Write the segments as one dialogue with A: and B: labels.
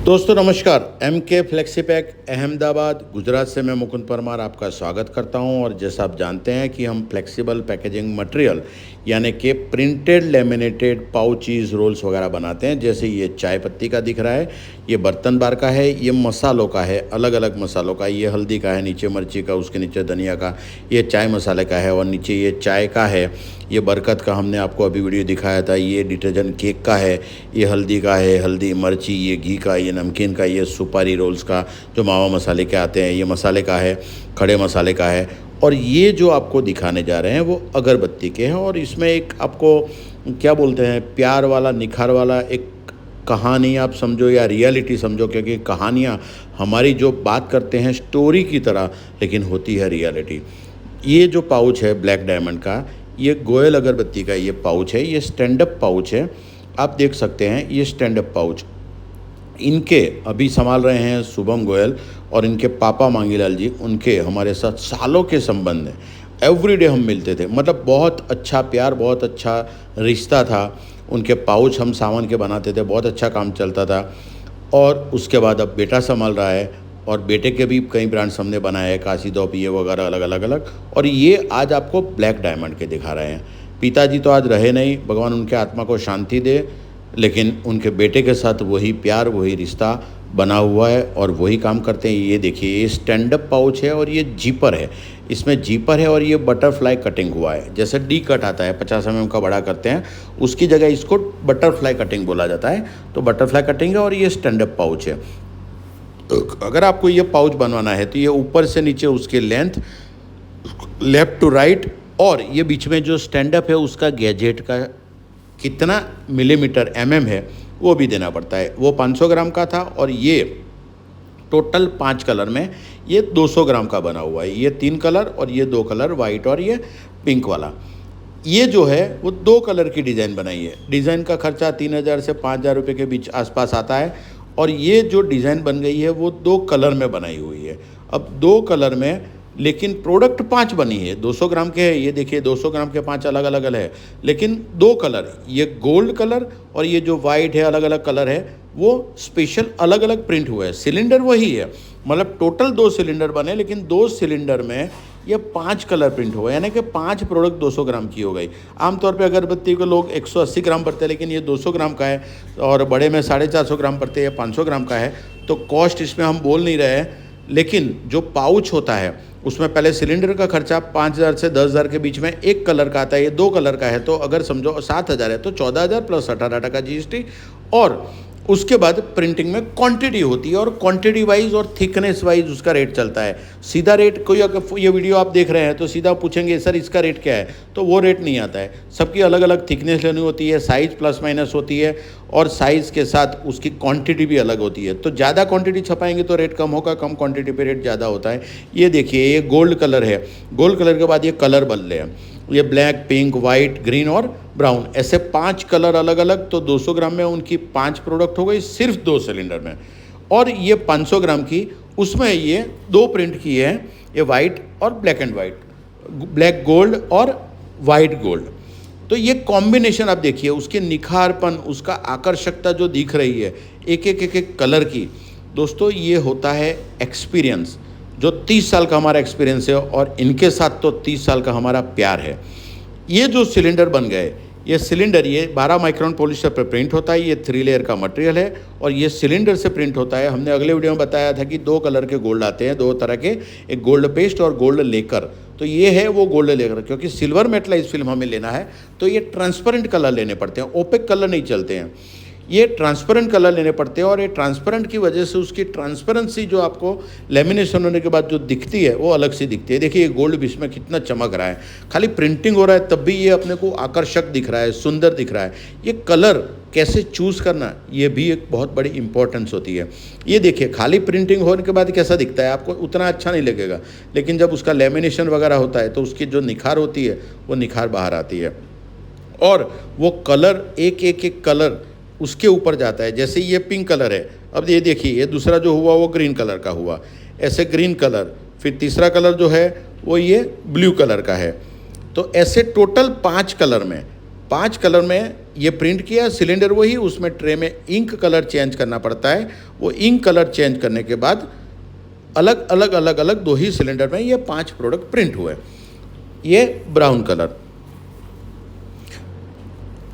A: दोस्तों नमस्कार। एम के फ्लेक्सीपैक अहमदाबाद गुजरात से मैं मुकुंद परमार आपका स्वागत करता हूं। और जैसा आप जानते हैं कि हम फ्लेक्सिबल पैकेजिंग मटेरियल यानी कि प्रिंटेड लेमिनेटेड पाउचीज रोल्स वगैरह बनाते हैं। जैसे ये चाय पत्ती का दिख रहा है, ये बर्तन बार का है, ये मसालों का है, अलग अलग मसालों का, ये हल्दी का है, नीचे मिर्ची का, उसके नीचे धनिया का, ये चाय मसाले का है और नीचे ये चाय का है, ये बरकत का हमने आपको अभी वीडियो दिखाया था, ये डिटर्जेंट केक का है, ये हल्दी का है, हल्दी मिर्ची, ये घी का, ये नमकीन का, ये सुपारी रोल्स का जो मावा मसाले के आते हैं, ये मसाले का है, खड़े मसाले का है। और ये जो आपको दिखाने जा रहे हैं वो अगरबत्ती के हैं। और इसमें एक आपको क्या बोलते हैं, प्यार वाला, निखार वाला एक कहानी आप समझो या रियलिटी समझो, क्योंकि कहानियाँ हमारी जो बात करते हैं स्टोरी की तरह, लेकिन होती है रियलिटी। ये जो पाउच है ब्लैक डायमंड का, ये गोयल अगरबत्ती का ये पाउच है, ये स्टैंड अप पाउच है। आप देख सकते हैं ये स्टैंड अप पाउच इनके अभी संभाल रहे हैं शुभम गोयल और इनके पापा मांगीलाल जी। उनके हमारे साथ सालों के संबंध हैं, एवरीडे हम मिलते थे, मतलब बहुत अच्छा प्यार, बहुत अच्छा रिश्ता था। उनके पाउच हम सामान के बनाते थे, बहुत अच्छा काम चलता था। और उसके बाद अब बेटा संभाल रहा है और बेटे के भी कई ब्रांड्स हमने बनाए हैं, काशी दो पिए वगैरह अलग अलग अलग। और ये आज आपको ब्लैक डायमंड के दिखा रहे हैं। पिताजी तो आज रहे नहीं, भगवान उनके आत्मा को शांति दे, लेकिन उनके बेटे के साथ वही प्यार, वही रिश्ता बना हुआ है और वही काम करते हैं। ये देखिए, ये स्टैंड अप पाउच है और ये जीपर है, इसमें जीपर है और ये बटरफ्लाई कटिंग हुआ है। जैसे डी कट आता है, 50 mm का बड़ा करते हैं, उसकी जगह इसको बटरफ्लाई कटिंग बोला जाता है। तो बटरफ्लाई कटिंग है और ये स्टैंड अप पाउच है। अगर आपको ये पाउच बनवाना है तो ये ऊपर से नीचे उसकी लेंथ, लेफ्ट टू राइट, और ये बीच में जो स्टैंड अप है उसका गैजेट का कितना मिलीमीटर है वो भी देना पड़ता है। वो 500 ग्राम का था और ये टोटल 5 कलर में ये 200 ग्राम का बना हुआ है। ये 3 कलर और ये 2 कलर, वाइट और ये पिंक वाला। ये जो है वो 2 कलर की डिज़ाइन बनाई है। डिज़ाइन का खर्चा 3000 से 5000 रुपये के बीच आसपास आता है। और ये जो डिज़ाइन बन गई है वो 2 कलर में बनाई हुई है। अब 2 कलर में, लेकिन प्रोडक्ट 5 बनी है, 200 ग्राम के है। ये देखिए 200 ग्राम के 5 अलग अलग है, लेकिन 2 कलर, ये गोल्ड कलर और ये जो वाइट है, अलग अलग कलर है, वो स्पेशल अलग अलग प्रिंट हुआ है। सिलेंडर वही है, मतलब टोटल 2 सिलेंडर बने, लेकिन 2 सिलेंडर में ये 5 कलर प्रिंट हुआ है, यानी कि 5 प्रोडक्ट 200 ग्राम की हो गई। आमतौर पे अगरबत्ती को लोग 180 ग्राम पड़ते हैं, लेकिन ये 200 ग्राम का है और बड़े में 450 ग्राम पड़ते हैं, 500 ग्राम का है। तो कॉस्ट इसमें हम बोल नहीं रहे हैं, लेकिन जो पाउच होता है उसमें पहले सिलेंडर का खर्चा 5000 से 10000 के बीच में एक कलर का आता है। ये 2 कलर का है, तो अगर समझो 7000 है तो 14000 प्लस 18 का GST। और उसके बाद प्रिंटिंग में क्वांटिटी होती है और क्वांटिटी वाइज और थिकनेस वाइज उसका रेट चलता है। सीधा रेट, कोई अगर ये वीडियो आप देख रहे हैं तो सीधा पूछेंगे सर इसका रेट क्या है, तो वो रेट नहीं आता है। सबकी अलग अलग थिकनेस लेनी होती है, साइज़ प्लस माइनस होती है और साइज़ के साथ उसकी क्वांटिटी भी अलग होती है। तो ज़्यादा क्वांटिटी छपाएंगे तो रेट कम होगा, कम क्वांटिटी पे रेट ज़्यादा होता है। ये देखिए, ये गोल्ड कलर है, गोल्ड कलर के बाद ये कलर बदले हैं, ये ब्लैक, पिंक, वाइट, ग्रीन और ब्राउन, ऐसे 5 कलर अलग अलग। तो 200 ग्राम में उनकी 5 प्रोडक्ट हो गई सिर्फ 2 सिलेंडर में। और ये 500 ग्राम की, उसमें ये 2 प्रिंट की है, ये वाइट और black and white, black gold और वाइट गोल्ड। तो ये कॉम्बिनेशन आप देखिए, उसके निखारपन, उसका आकर्षकता जो दिख रही है एक एक एक एक कलर की। दोस्तों ये होता है एक्सपीरियंस, जो 30 साल का हमारा एक्सपीरियंस है और इनके साथ तो 30 साल का हमारा प्यार है। ये जो सिलेंडर बन गए, ये सिलेंडर, ये 12 माइक्रोन पॉलिस्टर पर प्रिंट होता है। ये 3 लेयर का मटेरियल है और ये सिलेंडर से प्रिंट होता है। हमने अगले वीडियो में बताया था कि 2 कलर के गोल्ड आते हैं, 2 तरह के, एक गोल्ड पेस्ट और गोल्ड लेकर। तो ये है वो गोल्ड लेकर, क्योंकि सिल्वर मेटलाइज फिल्म हमें लेना है तो ये ट्रांसपेरेंट कलर लेने पड़ते हैं, ओपेक कलर नहीं चलते हैं, ये ट्रांसपेरेंट कलर लेने पड़ते हैं। और ये ट्रांसपेरेंट की वजह से उसकी ट्रांसपेरेंसी जो आपको लेमिनेशन होने के बाद जो दिखती है वो अलग से दिखती है। देखिए ये गोल्ड भी इसमें कितना चमक रहा है, खाली प्रिंटिंग हो रहा है तब भी ये अपने को आकर्षक दिख रहा है, सुंदर दिख रहा है। ये कलर कैसे चूज़ करना, ये भी एक बहुत बड़ी इंपॉर्टेंस होती है। ये देखिए, खाली प्रिंटिंग होने के बाद कैसा दिखता है, आपको उतना अच्छा नहीं लगेगा, लेकिन जब उसका लेमिनेशन वगैरह होता है तो उसकी जो निखार होती है वो निखार बाहर आती है। और वो कलर, एक एक एक कलर उसके ऊपर जाता है। जैसे ये पिंक कलर है, अब ये देखिए, ये दूसरा जो हुआ वो ग्रीन कलर का हुआ, ऐसे ग्रीन कलर, फिर तीसरा कलर जो है वो ये ब्लू कलर का है। तो ऐसे टोटल 5 कलर में ये प्रिंट किया, सिलेंडर वही, उसमें ट्रे में इंक कलर चेंज करना पड़ता है। वो इंक कलर चेंज करने के बाद अलग अलग अलग अलग 2 ही सिलेंडर में ये 5 प्रोडक्ट प्रिंट हुए। ये ब्राउन कलर।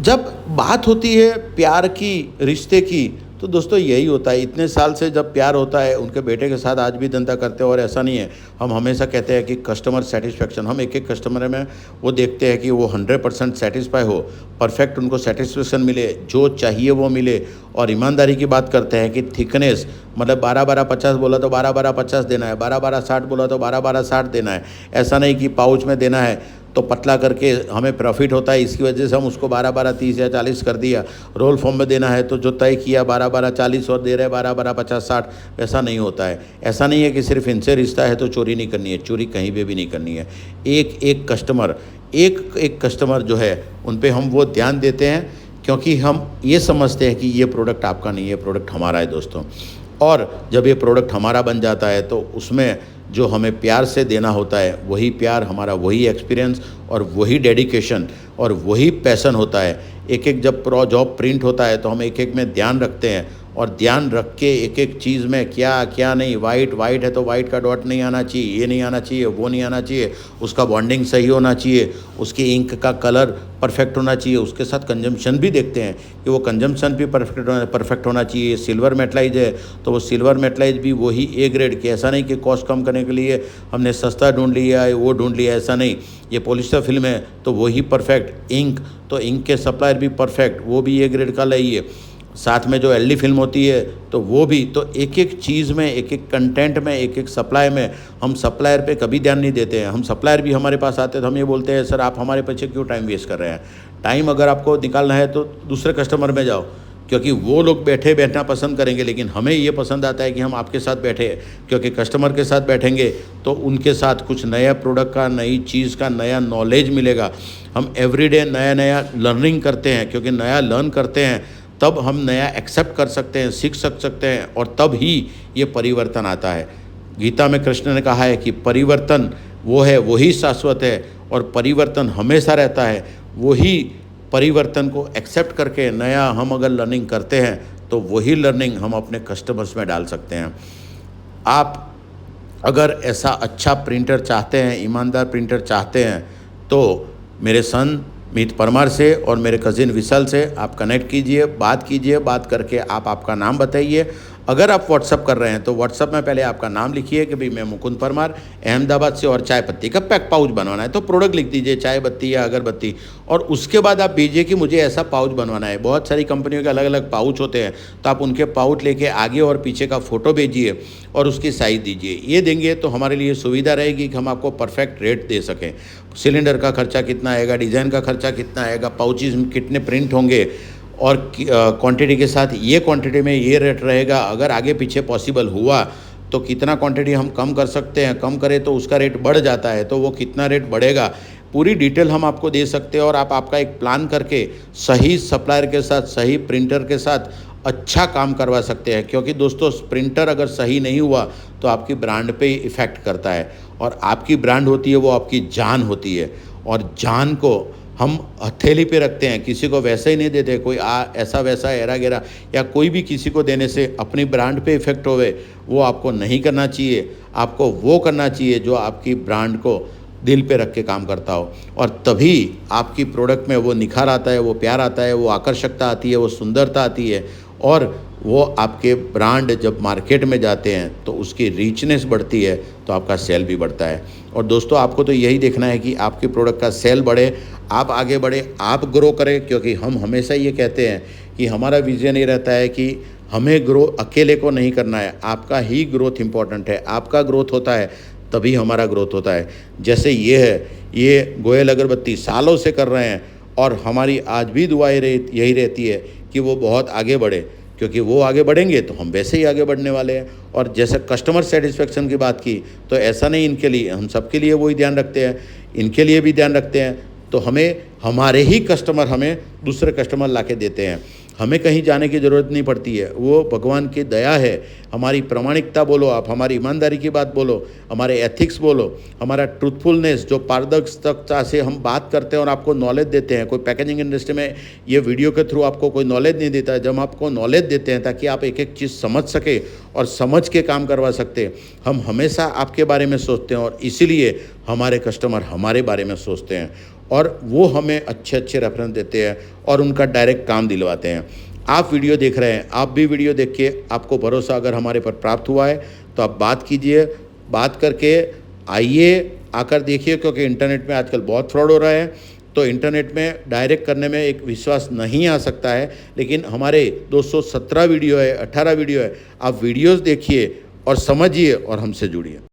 A: जब बात होती है प्यार की, रिश्ते की, तो दोस्तों यही होता है। इतने साल से जब प्यार होता है, उनके बेटे के साथ आज भी धंधा करते हैं। और ऐसा नहीं है, हम हमेशा कहते हैं कि कस्टमर सेटिस्फेक्शन, हम एक एक कस्टमर में वो देखते हैं कि वो 100% सेटिस्फाई हो, परफेक्ट उनको सेटिस्फेक्शन मिले, जो चाहिए वो मिले। और ईमानदारी की बात करते हैं कि थिकनेस, मतलब 12-12-50 बोला तो 12-12-50 देना है, 12-12-60 बोला तो 12-12-60 देना है। ऐसा नहीं कि पाउच में देना है तो पतला करके हमें प्रॉफिट होता है, इसकी वजह से हम उसको 12-12-30 या 40 कर दिया। रोल फॉर्म में देना है तो जो तय किया 12-12-40 और दे रहे 12-12-50-60, ऐसा नहीं होता है। ऐसा नहीं है कि सिर्फ इनसे रिश्ता है तो चोरी नहीं करनी है, चोरी कहीं पे भी नहीं करनी है। एक एक कस्टमर जो है उन पे हम वो ध्यान देते हैं, क्योंकि हम ये समझते हैं कि ये प्रोडक्ट आपका नहीं है, प्रोडक्ट हमारा है दोस्तों। और जब ये प्रोडक्ट हमारा बन जाता है तो उसमें जो हमें प्यार से देना होता है, वही प्यार, हमारा वही एक्सपीरियंस और वही डेडिकेशन और वही पैशन होता है। एक एक जब जॉब प्रिंट होता है तो हम एक एक में ध्यान रखते हैं, और ध्यान रख के एक एक चीज़ में क्या क्या नहीं, वाइट है तो वाइट का डॉट नहीं आना चाहिए, ये नहीं आना चाहिए, वो नहीं आना चाहिए, उसका बॉन्डिंग सही होना चाहिए, उसकी इंक का कलर परफेक्ट होना चाहिए, उसके साथ कंजम्पशन भी देखते हैं कि वो कंजम्पशन भी परफेक्ट होना चाहिए। सिल्वर मेटलाइज है तो वो सिल्वर मेटलाइज भी वही ए ग्रेड के, ऐसा नहीं कि कॉस्ट कम करने के लिए हमने सस्ता ढूंढ लिया है, वो ढूंढ लिया, ऐसा नहीं। ये पॉलिस्टर फिल्म है तो वही परफेक्ट, इंक तो इंक के सप्लायर भी परफेक्ट, वो भी ए ग्रेड का लाइए। साथ में जो एलडी फिल्म होती है तो वो भी, तो एक एक चीज़ में, एक एक कंटेंट में, एक एक सप्लाई में हम सप्लायर पे कभी ध्यान नहीं देते हैं। हम सप्लायर भी हमारे पास आते हैं तो हम ये बोलते हैं, सर आप हमारे पीछे क्यों टाइम वेस्ट कर रहे हैं? टाइम अगर आपको निकालना है तो दूसरे कस्टमर में जाओ, क्योंकि वो लोग बैठना पसंद करेंगे, लेकिन हमें ये पसंद आता है कि हम आपके साथ बैठे, क्योंकि कस्टमर के साथ बैठेंगे तो उनके साथ कुछ नया प्रोडक्ट का, नई चीज़ का, नया नॉलेज मिलेगा। हम एवरीडे नया नया लर्निंग करते हैं, क्योंकि नया लर्न करते हैं तब हम नया एक्सेप्ट कर सकते हैं, सीख सकते हैं, और तब ही ये परिवर्तन आता है। गीता में कृष्ण ने कहा है कि परिवर्तन वो है, वही शाश्वत है, और परिवर्तन हमेशा रहता है। वही परिवर्तन को एक्सेप्ट करके नया हम अगर लर्निंग करते हैं तो वही लर्निंग हम अपने कस्टमर्स में डाल सकते हैं। आप अगर ऐसा अच्छा प्रिंटर चाहते हैं, ईमानदार प्रिंटर चाहते हैं, तो मेरे सन मीत परमार से और मेरे कज़िन विशाल से आप कनेक्ट कीजिए, बात करके आप आपका नाम बताइए। अगर आप व्हाट्सअप कर रहे हैं तो व्हाट्सअप में पहले आपका नाम लिखिए कि भाई मैं मुकुंद परमार अहमदाबाद से, और चाय पत्ती का पैक पाउच बनवाना है तो प्रोडक्ट लिख दीजिए, चाय पत्ती या अगरबत्ती, और उसके बाद आप भेजिए कि मुझे ऐसा पाउच बनवाना है। बहुत सारी कंपनियों के अलग अलग पाउच होते हैं, तो आप उनके पाउच लेके आगे और पीछे का फ़ोटो भेजिए और उसकी साइज़ दीजिए। ये देंगे तो हमारे लिए सुविधा रहेगी कि हम आपको परफेक्ट रेट दे सकें। सिलेंडर का खर्चा कितना आएगा, डिज़ाइन का खर्चा कितना आएगा, पाउचेज में कितने प्रिंट होंगे, और क्वांटिटी के साथ ये क्वांटिटी में ये रेट रहेगा। अगर आगे पीछे पॉसिबल हुआ तो कितना क्वांटिटी हम कम कर सकते हैं, कम करें तो उसका रेट बढ़ जाता है तो वो कितना रेट बढ़ेगा, पूरी डिटेल हम आपको दे सकते हैं। और आप आपका एक प्लान करके सही सप्लायर के साथ, सही प्रिंटर के साथ अच्छा काम करवा सकते हैं। क्योंकि दोस्तों प्रिंटर अगर सही नहीं हुआ तो आपकी ब्रांड पे इफ़ेक्ट करता है, और आपकी ब्रांड होती है वो आपकी जान होती है, और जान को हम हथेली पे रखते हैं, किसी को वैसे ही नहीं देते। कोई ऐसा वैसा एरा गेरा या कोई भी किसी को देने से अपनी ब्रांड पे इफ़ेक्ट होवे, वो आपको नहीं करना चाहिए। आपको वो करना चाहिए जो आपकी ब्रांड को दिल पे रख के काम करता हो, और तभी आपकी प्रोडक्ट में वो निखार आता है, वो प्यार आता है, वो आकर्षकता आती है, वो सुंदरता आती है, और वो आपके ब्रांड जब मार्केट में जाते हैं तो उसकी रीचनेस बढ़ती है, तो आपका सेल भी बढ़ता है। और दोस्तों आपको तो यही देखना है कि आपके प्रोडक्ट का सेल बढ़े, आप आगे बढ़े, आप ग्रो करें। क्योंकि हम हमेशा ये कहते हैं कि हमारा विजन ये रहता है कि हमें ग्रो अकेले को नहीं करना है, आपका ही ग्रोथ इम्पॉर्टेंट है। आपका ग्रोथ होता है तभी हमारा ग्रोथ होता है। जैसे ये है, ये गोयल अगरबत्ती सालों से कर रहे हैं, और हमारी आज भी दुआएं यही रहती है कि वो बहुत आगे बढ़े, क्योंकि वो आगे बढ़ेंगे तो हम वैसे ही आगे बढ़ने वाले हैं। और जैसे कस्टमर सेटिस्फेक्शन की बात की, तो ऐसा नहीं इनके लिए, हम सबके लिए वही ध्यान रखते हैं, इनके लिए भी ध्यान रखते हैं। तो हमें हमारे ही कस्टमर हमें दूसरे कस्टमर ला के देते हैं। हमें कहीं जाने की ज़रूरत नहीं पड़ती है, वो भगवान की दया है। हमारी प्रामाणिकता बोलो आप, हमारी ईमानदारी की बात बोलो, हमारे एथिक्स बोलो, हमारा ट्रूथफुलनेस, जो पारदर्शिता से हम बात करते हैं और आपको नॉलेज देते हैं। कोई पैकेजिंग इंडस्ट्री में ये वीडियो के थ्रू आपको कोई नॉलेज नहीं देता है, जब हम आपको नॉलेज देते हैं ताकि आप एक एक चीज़ समझ सके और समझ के काम करवा सकते हैं। हम हमेशा आपके बारे में सोचते हैं और इसीलिए हमारे कस्टमर हमारे बारे में सोचते हैं और वो हमें अच्छे अच्छे रेफरेंस देते हैं और उनका डायरेक्ट काम दिलवाते हैं। आप वीडियो देख रहे हैं, आप भी वीडियो देख के आपको भरोसा अगर हमारे पर प्राप्त हुआ है तो आप बात कीजिए, बात करके आइए, आकर देखिए, क्योंकि इंटरनेट में आजकल बहुत फ्रॉड हो रहा है। तो इंटरनेट में डायरेक्ट करने में एक विश्वास नहीं आ सकता है, लेकिन हमारे 217 वीडियो है, 18 वीडियो है, आप वीडियोज़ देखिए और समझिए और हमसे जुड़िए।